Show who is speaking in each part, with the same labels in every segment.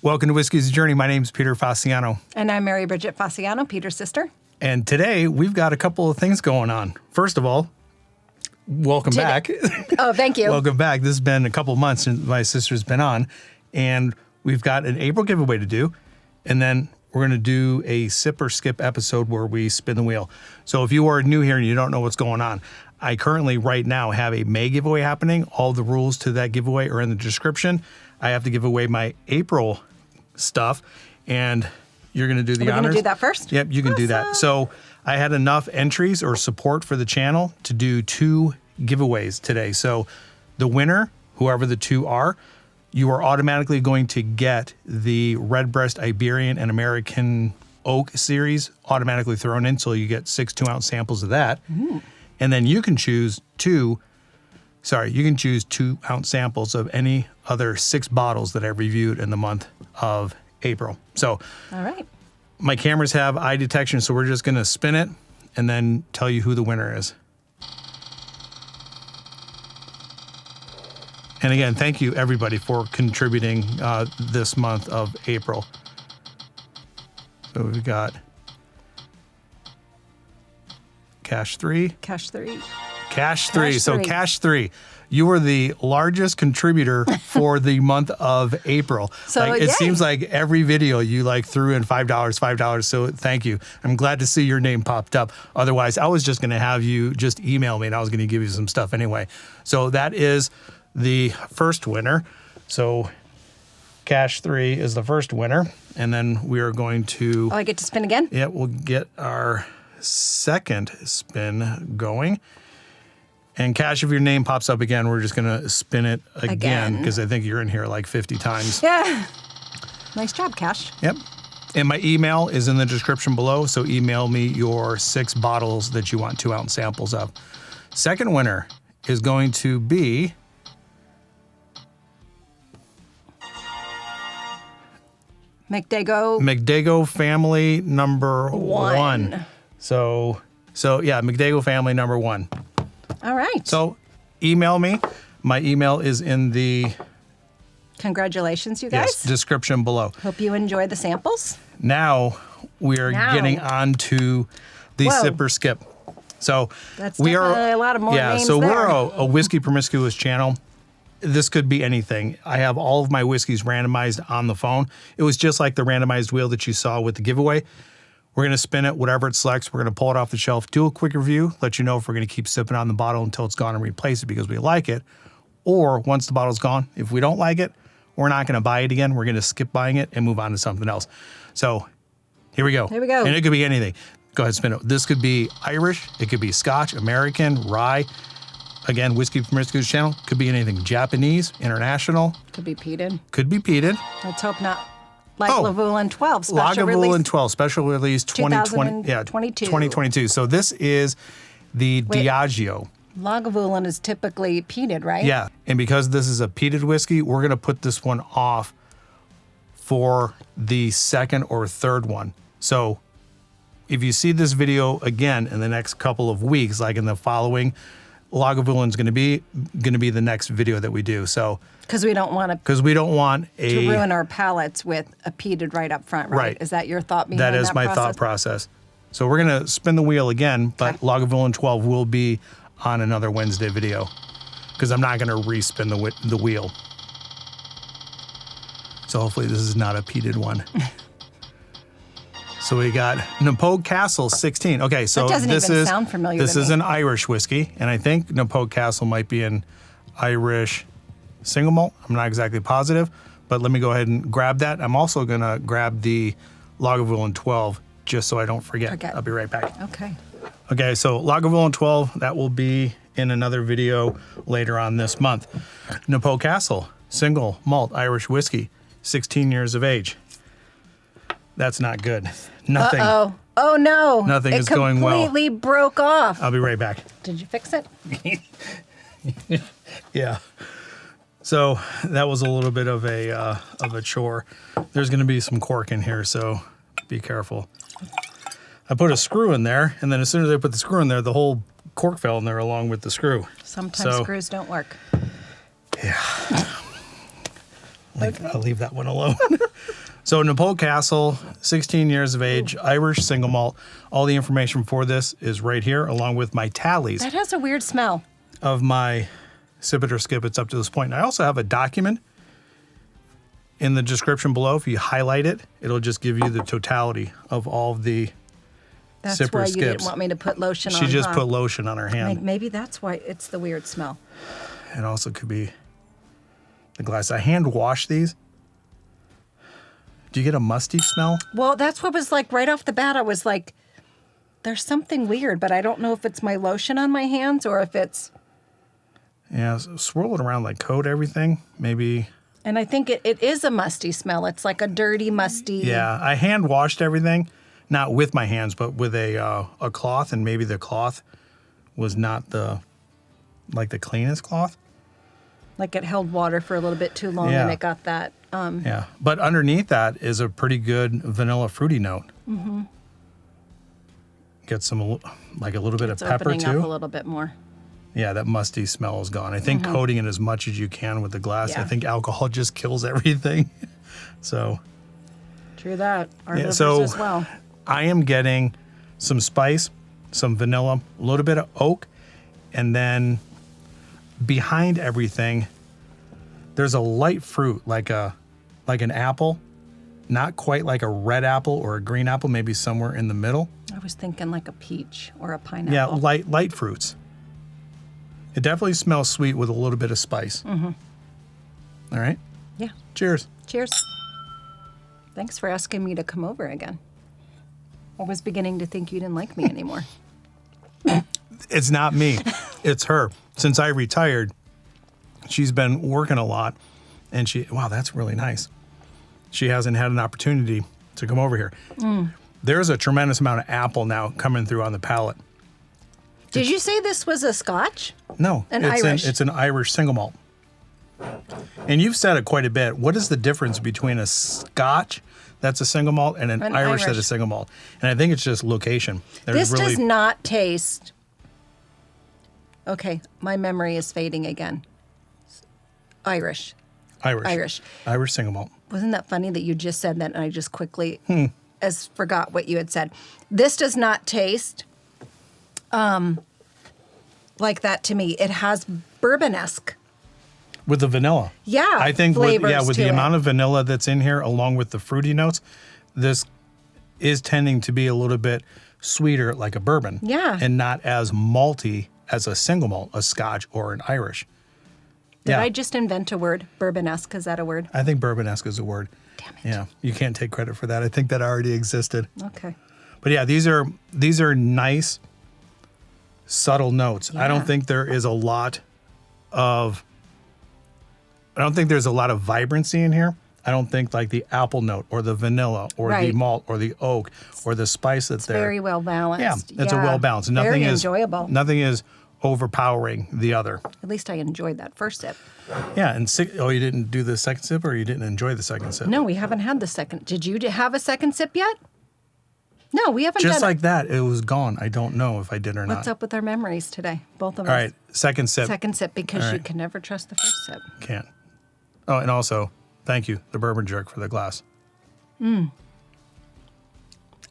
Speaker 1: Welcome to Whiskey's Journey. My name is Peter Fasciano.
Speaker 2: And I'm Mary Bridget Fasciano, Peter's sister.
Speaker 1: And today we've got a couple of things going on. First of all, welcome back.
Speaker 2: Oh, thank you.
Speaker 1: Welcome back. This has been a couple of months since my sister's been on. And we've got an April giveaway to do. And then we're going to do a sip or skip episode where we spin the wheel. So if you are new here and you don't know what's going on, I currently right now have a May giveaway happening. All the rules to that giveaway are in the description. I have to give away my April stuff, and you're going to do the honors.
Speaker 2: We're going to do that first?
Speaker 1: Yep, you can do that. So I had enough entries or support for the channel to do 2 giveaways today. So the winner, whoever the 2 are, you are automatically going to get the Redbreast Iberian and American Oak series automatically thrown in. So you get 6 2-ounce samples of that. Mm. And then you can choose 2 2-ounce samples of any other 6 bottles that I reviewed in the month of April. So,
Speaker 2: all right.
Speaker 1: My cameras have eye detection, so we're just going to spin it and then tell you who the winner is. And again, thank you everybody for contributing this month of April. So we've got Cash 3.
Speaker 2: Cash 3.
Speaker 1: Cash 3. So Cash 3, you were the largest contributor for the month of April.
Speaker 2: So
Speaker 1: it seems like every video you threw in $5. So thank you. I'm glad to see your name popped up. Otherwise, I was just going to have you just email me and I was going to give you some stuff anyway. So that is the first winner. So Cash 3 is the first winner. And then we are going to...
Speaker 2: Oh, I get to spin again?
Speaker 1: Yeah, we'll get our second spin going. And Cash, if your name pops up again, we're just going to spin it again because I think you're in here 50 times.
Speaker 2: Yeah. Nice job, Cash.
Speaker 1: Yep. And my email is in the description below, so email me your 6 bottles that you want 2-ounce samples of. Second winner is going to be... McDago family number 1. So yeah, McDago family number 1.
Speaker 2: All right.
Speaker 1: So email me. My email is in the...
Speaker 2: Congratulations, you guys.
Speaker 1: Description below.
Speaker 2: Hope you enjoy the samples.
Speaker 1: Now we are getting on to the sip or skip. So
Speaker 2: that's definitely a lot of more names
Speaker 1: so
Speaker 2: there.
Speaker 1: We're a whiskey promiscuous channel. This could be anything. I have all of my whiskeys randomized on the phone. It was just like the randomized wheel that you saw with the giveaway. We're going to spin it, whatever it selects. We're going to pull it off the shelf, do a quick review, let you know if we're going to keep sipping on the bottle until it's gone and replace it because we like it. Or once the bottle's gone, if we don't like it, we're not going to buy it again. We're going to skip buying it and move on to something else. So here we go.
Speaker 2: Here we go.
Speaker 1: And it could be anything. Go ahead, spin it. This could be Irish. It could be Scotch, American, rye. Again, Whiskey Promiscuous channel. Could be anything. Japanese, international.
Speaker 2: Could be peated.
Speaker 1: Could be peated.
Speaker 2: Let's hope not. Lagavulin 12 special
Speaker 1: Lagavulin
Speaker 2: release.
Speaker 1: 12 special release 2020. Yeah, 2022. So this is the Diageo.
Speaker 2: Lagavulin is typically peated, right?
Speaker 1: Yeah, and because this is a peated whiskey, we're going to put this one off for the second or third one. So if you see this video again in the next couple of weeks, like in the following, Lagavulin is going to be the next video that we do. So because we don't want
Speaker 2: to ruin our palates with a peated right up front, right? Is that your thought behind that?
Speaker 1: That is my thought process. So we're going to spin the wheel again, but Lagavulin 12 will be on another Wednesday video because I'm not going to respin the wheel. So hopefully this is not a peated one. So we got Knappogue Castle 16. Okay, so
Speaker 2: that doesn't even sound familiar
Speaker 1: This
Speaker 2: to
Speaker 1: is
Speaker 2: me.
Speaker 1: an Irish whiskey, and I think Knappogue Castle might be an Irish single malt. I'm not exactly positive, but let me go ahead and grab that. I'm also going to grab the Lagavulin 12 just so I don't forget. I'll be right back.
Speaker 2: Okay.
Speaker 1: Okay, so Lagavulin 12, that will be in another video later on this month. Knappogue Castle, single malt Irish whiskey, 16 years of age. That's not good. Nothing.
Speaker 2: Uh-oh. Oh, no.
Speaker 1: Nothing is going well.
Speaker 2: It completely broke off.
Speaker 1: I'll be right back.
Speaker 2: Did you fix it?
Speaker 1: Yeah. So that was a little bit of a chore. There's going to be some cork in here, so be careful. I put a screw in there, and then as soon as I put the screw in there, the whole cork fell in there along with the screw.
Speaker 2: Sometimes screws don't work.
Speaker 1: Yeah. I'll leave that one alone. So Knappogue Castle, 16 years of age, Irish single malt. All the information for this is right here, along with my tallies
Speaker 2: That has a weird smell.
Speaker 1: of my sip it or skip it's up to this point. And I also have a document in the description below. If you highlight it, it'll just give you the totality of all of the
Speaker 2: That's
Speaker 1: sip or
Speaker 2: why
Speaker 1: skips.
Speaker 2: you didn't want me to put lotion on.
Speaker 1: She just put lotion on her hand.
Speaker 2: Maybe that's why it's the weird smell.
Speaker 1: It also could be the glass. I hand wash these. Do you get a musty smell?
Speaker 2: Well, that's what was like right off the bat. I was like, there's something weird, but I don't know if it's my lotion on my hands or if it's...
Speaker 1: Yeah, swirl it around, like coat everything. Maybe.
Speaker 2: And I think it is a musty smell. It's like a dirty, musty...
Speaker 1: Yeah, I hand washed everything, not with my hands, but with a cloth, and maybe the cloth was not the cleanest cloth.
Speaker 2: Like it held water for a little bit too long,
Speaker 1: Yeah.
Speaker 2: and it got that...
Speaker 1: Yeah, but underneath that is a pretty good vanilla fruity note. Mm-hmm. Get some, like a little bit of pepper
Speaker 2: opening
Speaker 1: too.
Speaker 2: up a little bit more.
Speaker 1: Yeah, that musty smell is gone. I think coating it as much as you can with the glass.
Speaker 2: Yeah.
Speaker 1: I think alcohol just kills everything. So
Speaker 2: True that. Our
Speaker 1: Yeah,
Speaker 2: livers
Speaker 1: so-
Speaker 2: as well.
Speaker 1: I am getting some spice, some vanilla, a little bit of oak, and then behind everything, there's a light fruit like an apple, not quite like a red apple or a green apple, maybe somewhere in the middle.
Speaker 2: I was thinking like a peach or a pineapple.
Speaker 1: Yeah, light fruits. It definitely smells sweet with a little bit of spice. Mm-hmm. All right.
Speaker 2: Yeah.
Speaker 1: Cheers.
Speaker 2: Cheers. Thanks for asking me to come over again. I was beginning to think you didn't like me anymore.
Speaker 1: It's not me. It's her. Since I retired, she's been working a lot, and wow, that's really nice. She hasn't had an opportunity to come over here. There's a tremendous amount of apple now coming through on the palate.
Speaker 2: Did you say this was a Scotch?
Speaker 1: No,
Speaker 2: Irish.
Speaker 1: It's an Irish single malt. And you've said it quite a bit. What is the difference between a Scotch that's a single malt and an Irish that is single malt? And I think it's just location.
Speaker 2: This does not taste... Okay, my memory is fading again. Irish.
Speaker 1: Irish single malt.
Speaker 2: Wasn't that funny that you just said that and I just quickly forgot what you had said? This does not taste like that to me. It has bourbon-esque.
Speaker 1: With the vanilla.
Speaker 2: Yeah,
Speaker 1: I think with
Speaker 2: flavors
Speaker 1: the
Speaker 2: to
Speaker 1: amount
Speaker 2: it.
Speaker 1: of vanilla that's in here, along with the fruity notes, this is tending to be a little bit sweeter like a bourbon.
Speaker 2: Yeah.
Speaker 1: And not as malty as a single malt, a Scotch, or an Irish.
Speaker 2: Did I just invent a word? Bourbon-esque, is that a word?
Speaker 1: I think bourbon-esque is a word.
Speaker 2: Damn it.
Speaker 1: Yeah, you can't take credit for that. I think that already existed.
Speaker 2: Okay.
Speaker 1: But yeah, these are nice, subtle notes. I don't think there is a lot of vibrancy in here. I don't think like the apple note or the vanilla or the
Speaker 2: Right.
Speaker 1: malt or the oak or the spice that's there.
Speaker 2: Very well balanced.
Speaker 1: Yeah, it's a well balanced. Nothing
Speaker 2: Very
Speaker 1: is
Speaker 2: enjoyable.
Speaker 1: Nothing is overpowering the other.
Speaker 2: At least I enjoyed that first sip.
Speaker 1: Yeah, and you didn't do the second sip, or you didn't enjoy the second sip?
Speaker 2: No, we haven't had the second. Did you have a second sip yet? No, we haven't
Speaker 1: Just
Speaker 2: done
Speaker 1: like that, it was gone. I don't know if I did or not.
Speaker 2: What's up with our memories today? Both of us.
Speaker 1: All right, second sip.
Speaker 2: Second sip, because
Speaker 1: All
Speaker 2: you
Speaker 1: right.
Speaker 2: can never trust the first sip.
Speaker 1: Can't. Oh, and also, thank you, the bourbon jerk, for the glass.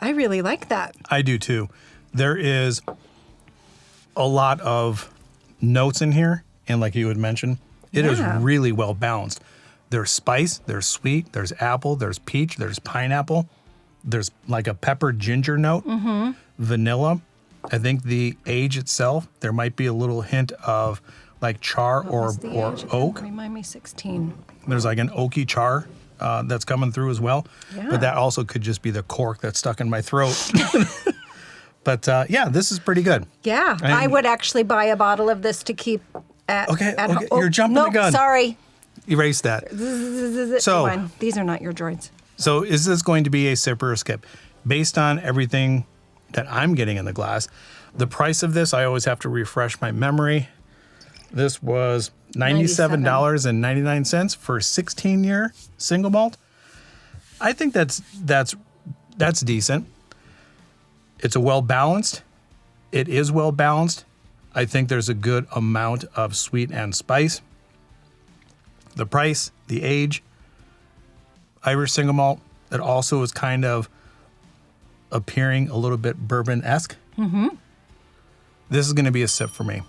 Speaker 2: I really like that.
Speaker 1: I do too. There is a lot of notes in here, and like you had mentioned, it is
Speaker 2: Yeah.
Speaker 1: really well balanced. There's spice, there's sweet, there's apple, there's peach, there's pineapple, there's like a pepper ginger note, vanilla. I think the age itself, there might be a little hint of like char or
Speaker 2: What's the age again?
Speaker 1: oak.
Speaker 2: Remind me, 16.
Speaker 1: There's like an oaky char that's coming through as well.
Speaker 2: Yeah.
Speaker 1: But that also could just be the cork that's stuck in my throat. But yeah, this is pretty good.
Speaker 2: Yeah, I would actually buy a bottle of this to keep at
Speaker 1: Okay,
Speaker 2: at
Speaker 1: okay,
Speaker 2: home.
Speaker 1: you're jumping the gun.
Speaker 2: Sorry.
Speaker 1: Erase that. So-
Speaker 2: Go on. These are not your droids.
Speaker 1: So is this going to be a sip or a skip? Based on everything that I'm getting in the glass, the price of this, I always have to refresh my memory. This was $97.99 for a 16-year single malt. I think that's decent. It's a well-balanced. It is well-balanced. I think there's a good amount of sweet and spice. The price, the age, Irish single malt that also is kind of appearing a little bit bourbon-esque. Mm-hmm. This is going to be a sip for me.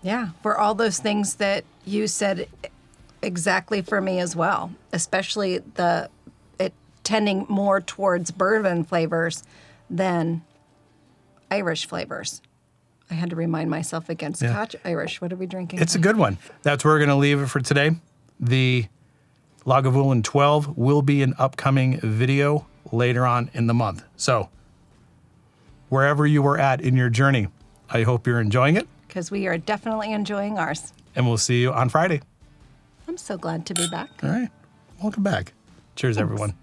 Speaker 2: Yeah, for all those things that you said exactly for me as well, especially it tending more towards bourbon flavors than Irish flavors. I had to remind myself again. Scotch, Irish. What are we drinking?
Speaker 1: It's a good one. That's where we're going to leave it for today. The Lagavulin 12 will be an upcoming video later on in the month. So wherever you were at in your journey, I hope you're enjoying it.
Speaker 2: Because we are definitely enjoying ours.
Speaker 1: And we'll see you on Friday.
Speaker 2: I'm so glad to be back.
Speaker 1: All right. Welcome back. Cheers, everyone.